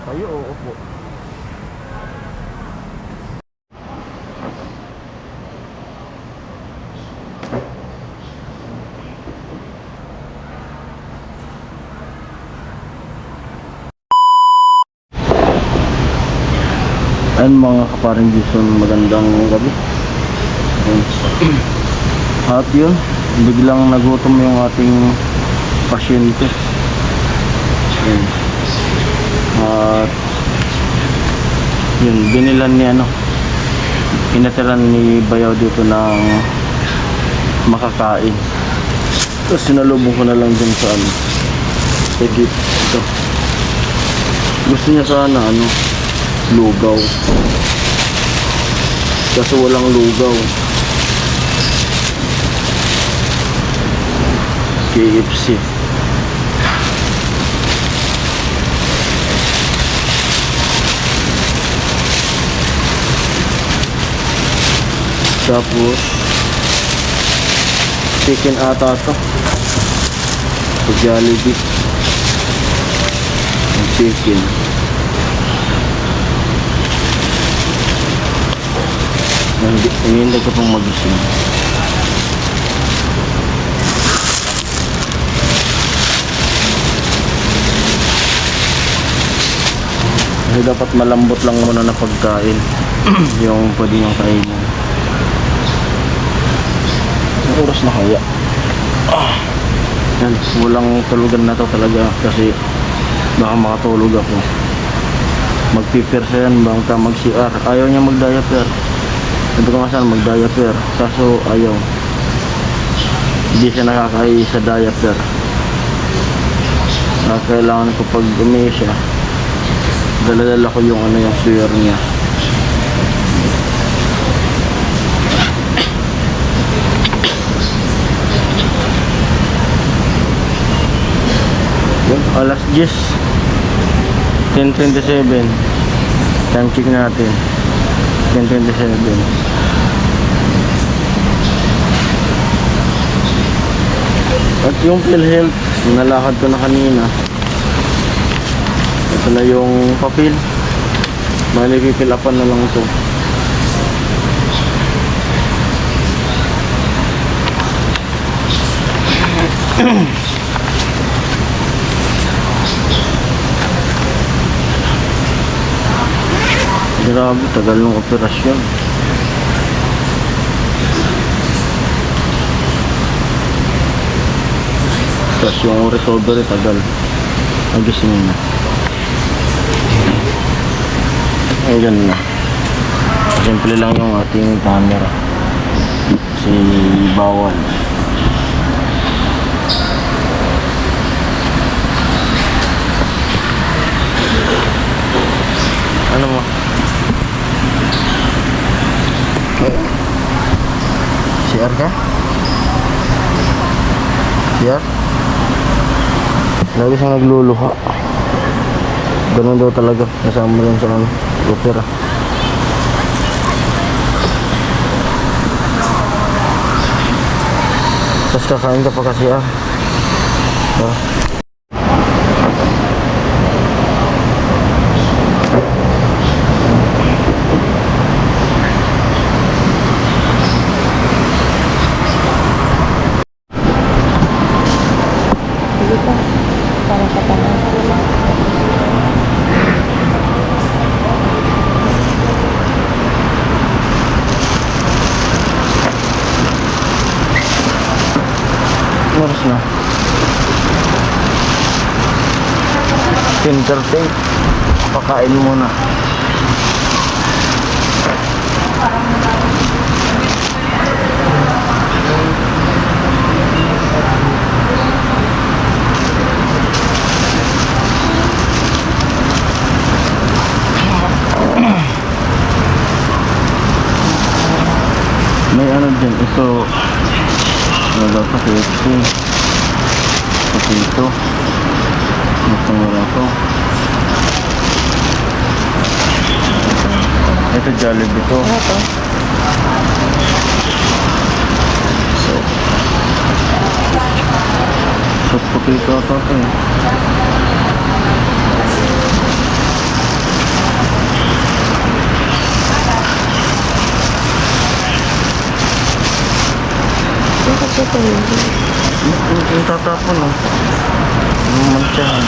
Kayo o upo? Ayan mga kaparing Jason, magandang gabi. At yun, biglang nagutom yung ating pasyente. Ayan. At yun, binilan ni pinatiran ni Bayaw dito ng makakain. Tapos sinalubong ko na lang dun sa edit ito. Gusto niya sana lugaw, kaso walang lugaw. KFC. Tapos chicken ata to, Jollibee chicken. Hindi ko pong magising. Kasi dapat malambot lang muna na pagkain yung pwede niyong kainin. Ang oras na kaya? Yan, walang tulugan na to talaga kasi baka makatulog ako. Magpipirsa yan bangka mag-CR. Ayaw niya mag-diaper. Sabi ko nga sana mag-diaper, kaso ayaw. Hindi siya nakakain sa diaper. Kailangan ko pag umihi siya, dala-dala ko yung yung suyer niya. Alas 10, 10:27. Time check natin 10:27. At yung PhilHealth, nalakad ko na kanina. Ito na yung papel. Bali pipilapan na lang ito. Grabe, tagal ng operasyon. Tapos yung recovery tagal. Agising na. Ayan na. Simple lang yung ating camera. Kasi bawal. Ano mo? CR ka? CR? Lagi siyang nagluluha. Ganun daw talaga. Kasama lang sa opera. Tapos kakain ka pa kasi Para sa tanong. Oras na 10:30. Pakain muna. May din ito. Wala pa KFC. Potato. Wala ko. Ito Jollibee ito. Ano to? So potato ito natapon oh. Yung mantsahan.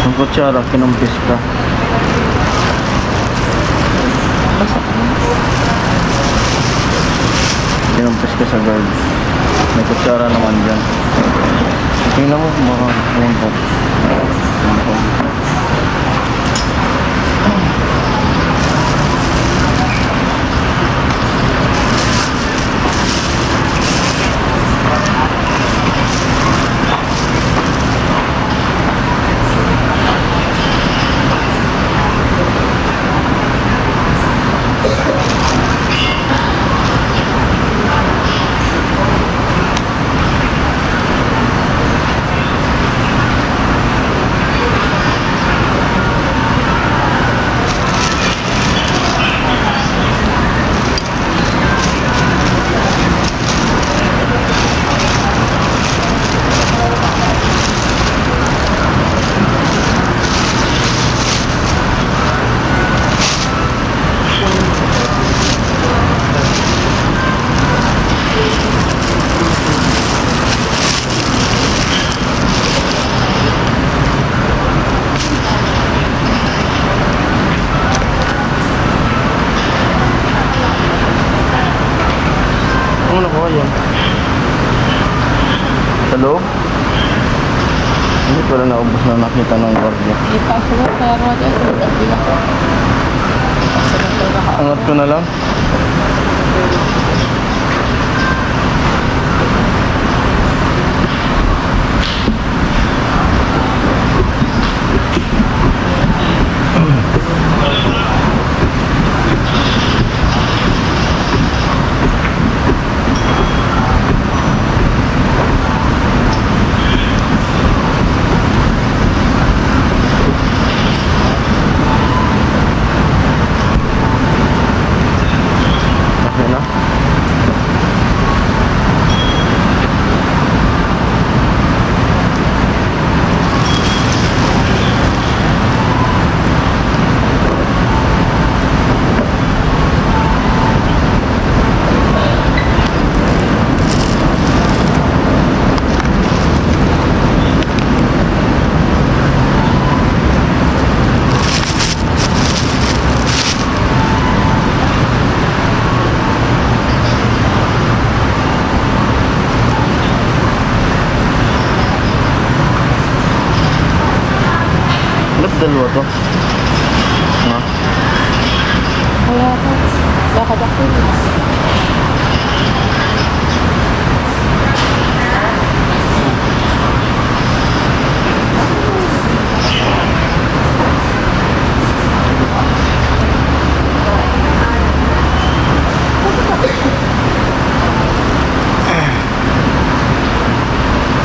Ang kutsara, kinumpis ka. Basta ka na. Kinumpis ka sa guard. May kutsara naman dyan. Tingnan mo kung baka kumpot. Ano ko yan? Sa loob? Hindi pala naubos na nakita ng guardia. Hindi pa ako kaya mo dyan. Hindi ako. Angat ko na lang. Okay na. Ba't dalawa to? Ha? Kaya ako. Lakad ako.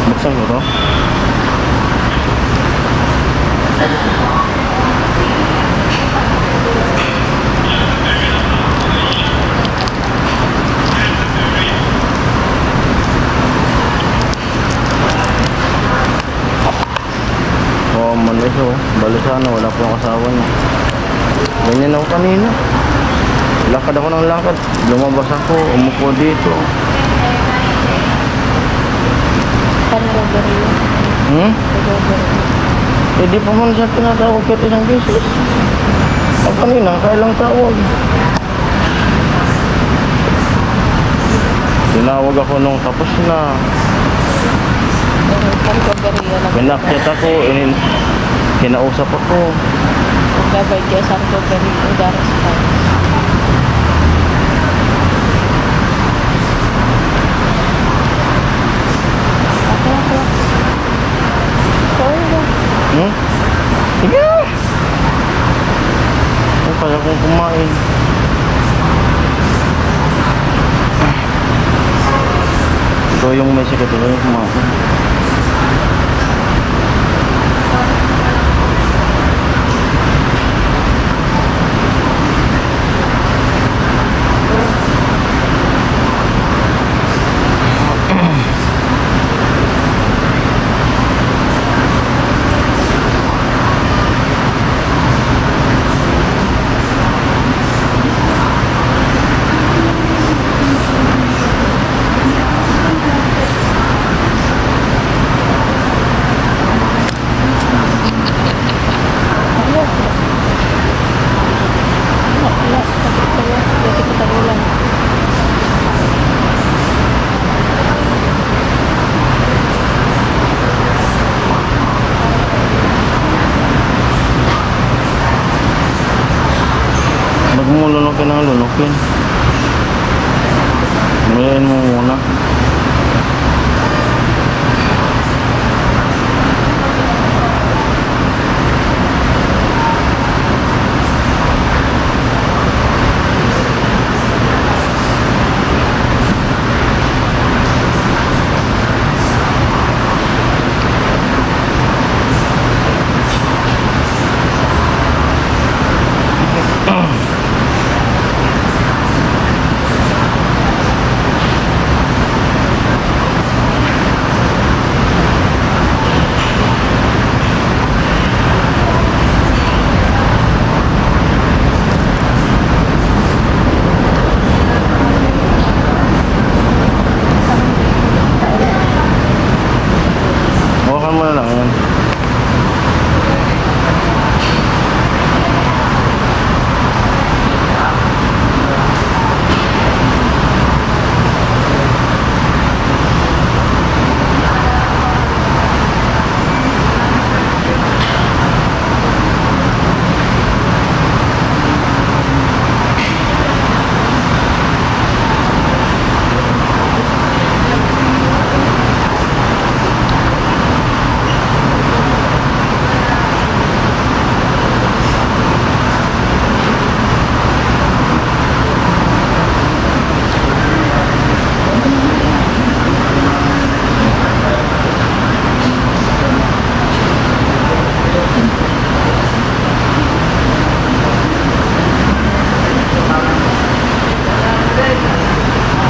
Buksan ko to? Oh, manis oh. Bali sana, wala po ang asawa niya. Ganyan ako kanina. Lakad ako ng lakad. Lumabas ako, umupo dito. Paano gagawin yun? Hmm? Gagawin. Eh di pa man siya tinatawag kahit isang beses. Ang kanina, kailang tawag. Tinawag ako nung tapos na. Paano gagawin yun? Pinakyat ako, kinausap ako. Magbabay kaya saan gagawin yun? Daras pa. Ako. Sorry ba? Hmm? Sige na! Ay, kaya kong kumain. Ito yung may sikat, ito yung kumain. ka nang lunukin. Ngayon mo muna. Hawakan mo na lang yan.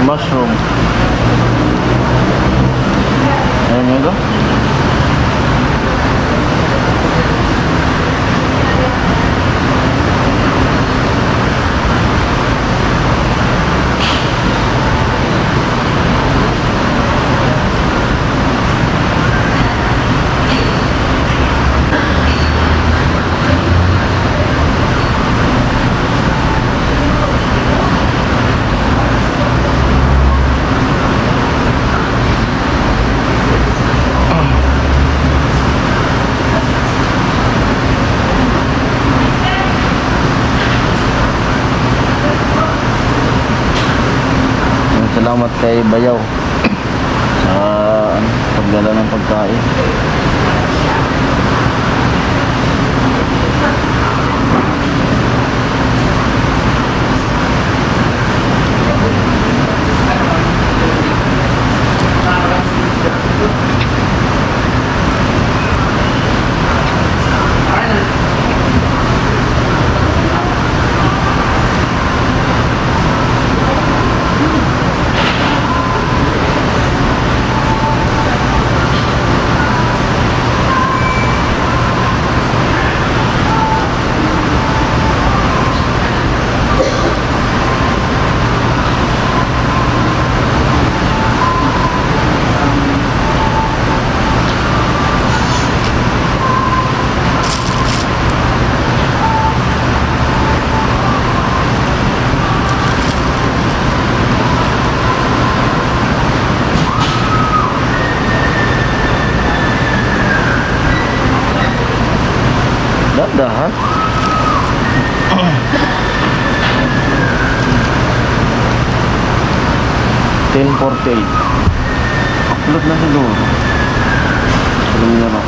Mushroom. Ayan yung go. Salamat kay Bayaw sa pagdala ng pagkain. Dahan. 10:48. Upload na siguro. Sabi niya na.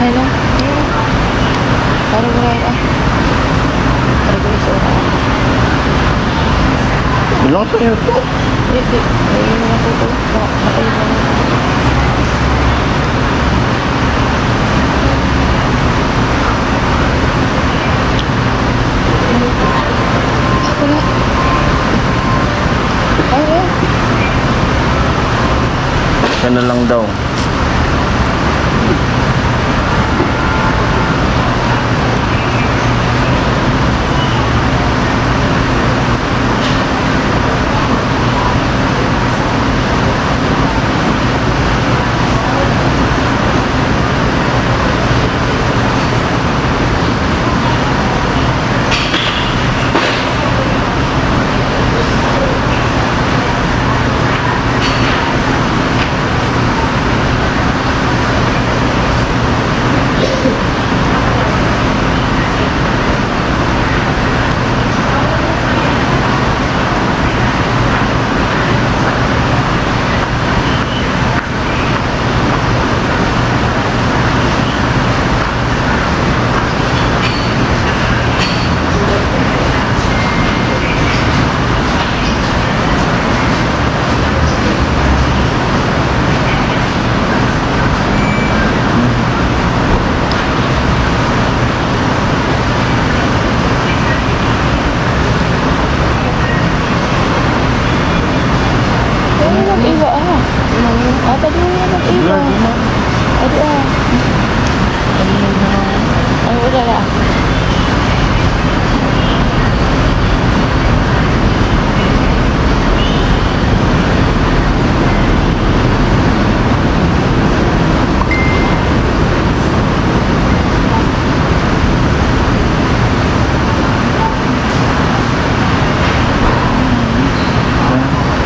Ano? Ayun. Parang gaya. Parang gaya sa una. Bilang sa'yo to. Hindi. Ayun na po ito. Ayun na lang. Wala. Ayun. Siya na lang daw. Ayun na iba ah. Tadi mo na iba. Adi ah. Ay, udah lah.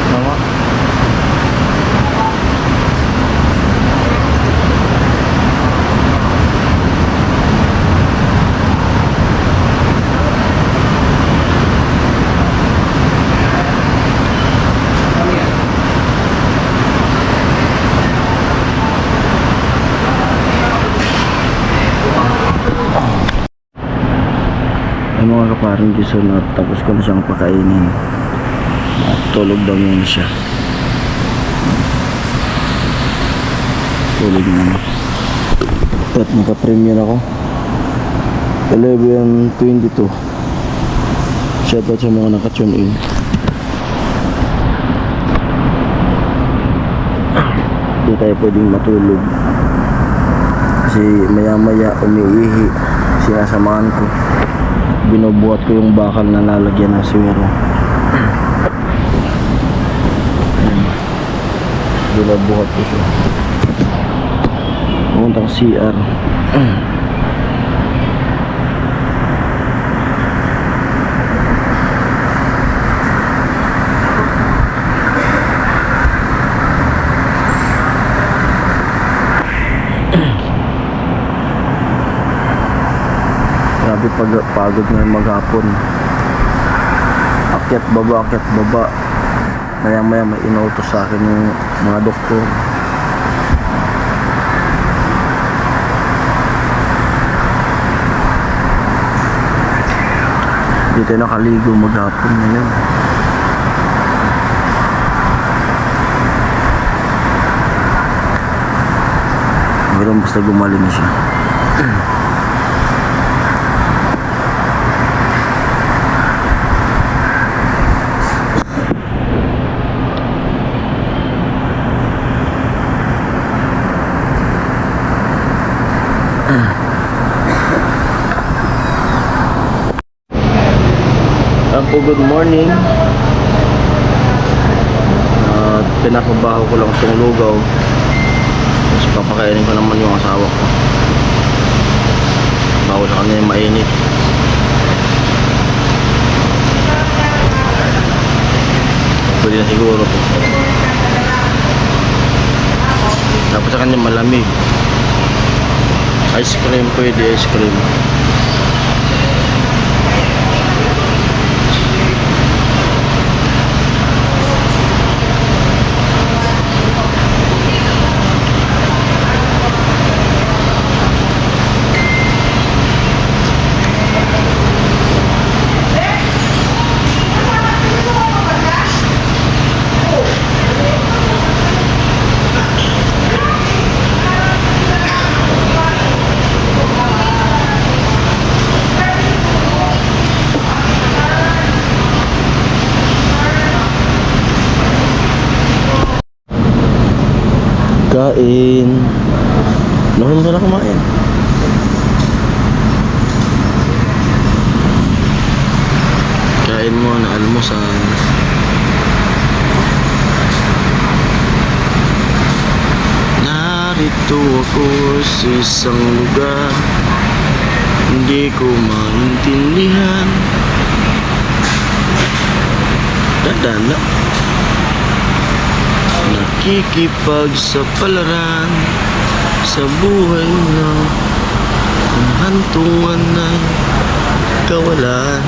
Tama. Ay mga kaparang Jason at tapos ko na siyang pakainin at tulog daw muna siya. Tulog muna at naka-premiere ako 11:22. Shoutout sa mga naka-tune in. Hindi tayo pwedeng matulog kasi maya maya umiihi, sinasamahan ko, binubuhat ko yung bakal na lalagyan ng swero. Ayan. Binubuhat ko siya. Pumunta ko CR. Grabe pagod ngayon maghapon. Akyat baba. Maya maya may inuutos sa akin yung mga doktor. Hindi tayo nakaligo maghapon ngayon. Meron basta gumaling siya. Po, good morning. Pinapabaho ko lang itong lugaw. Tapos papakainin ko naman yung asawa ko. Bago sa kanya yung mainit. Pwede na siguro po. Tapos sa kanya malamig. Ice cream, pwede ice cream. Kain. Noon mo na kumain. Kain mo na almusal. Narito ako sa isang lugar, hindi ko maintindihan. Dadala, nakikipagsapalaran sa buhay na ang hantungan ay kawalan.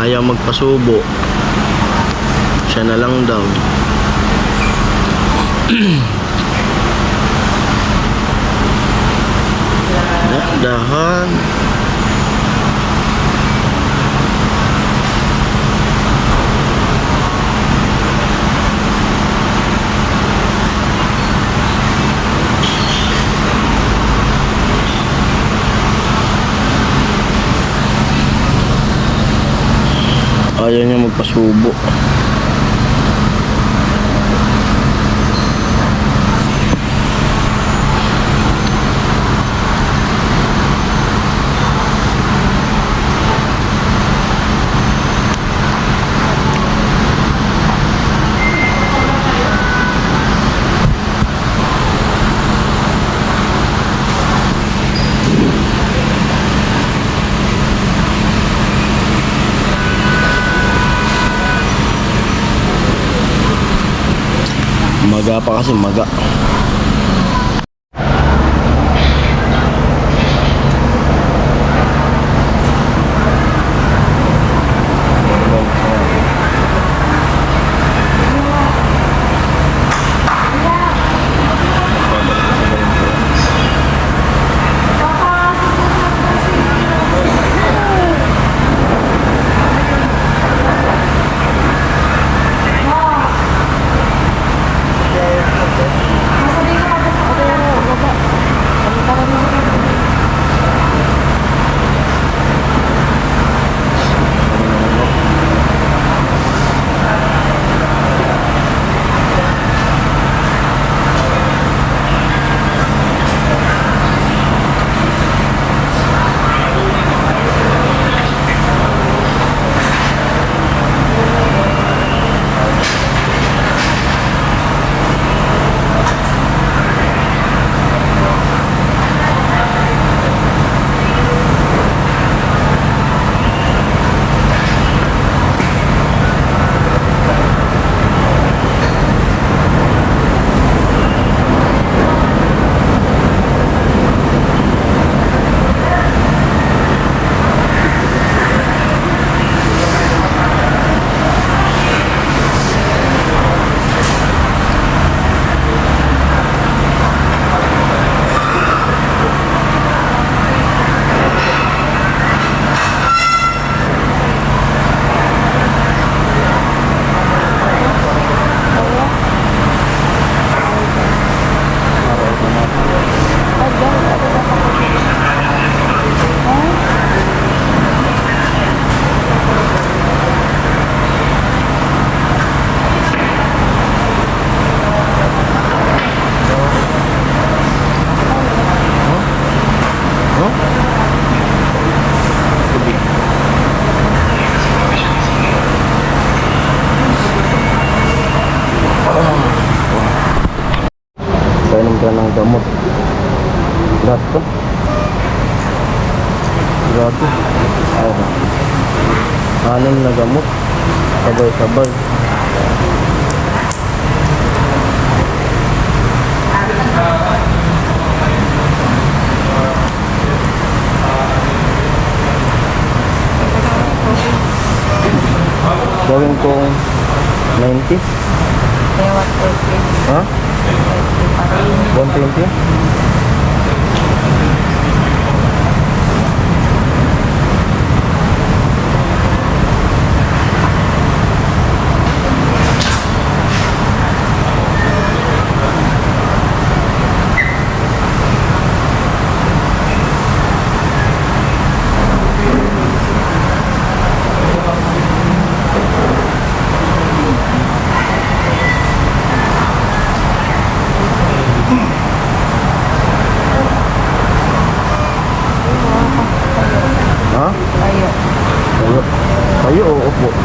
Ayaw magpasubo, siya na lang daw. Dahan. Ayaw niya magpasubo. Maga pa kasi, maga. Kainom ka ng gamot. Grabe. Grabe. Anim na gamot. Sabay-sabay. Gawin kong 90. Kaya 120. Ha? 120? Opo.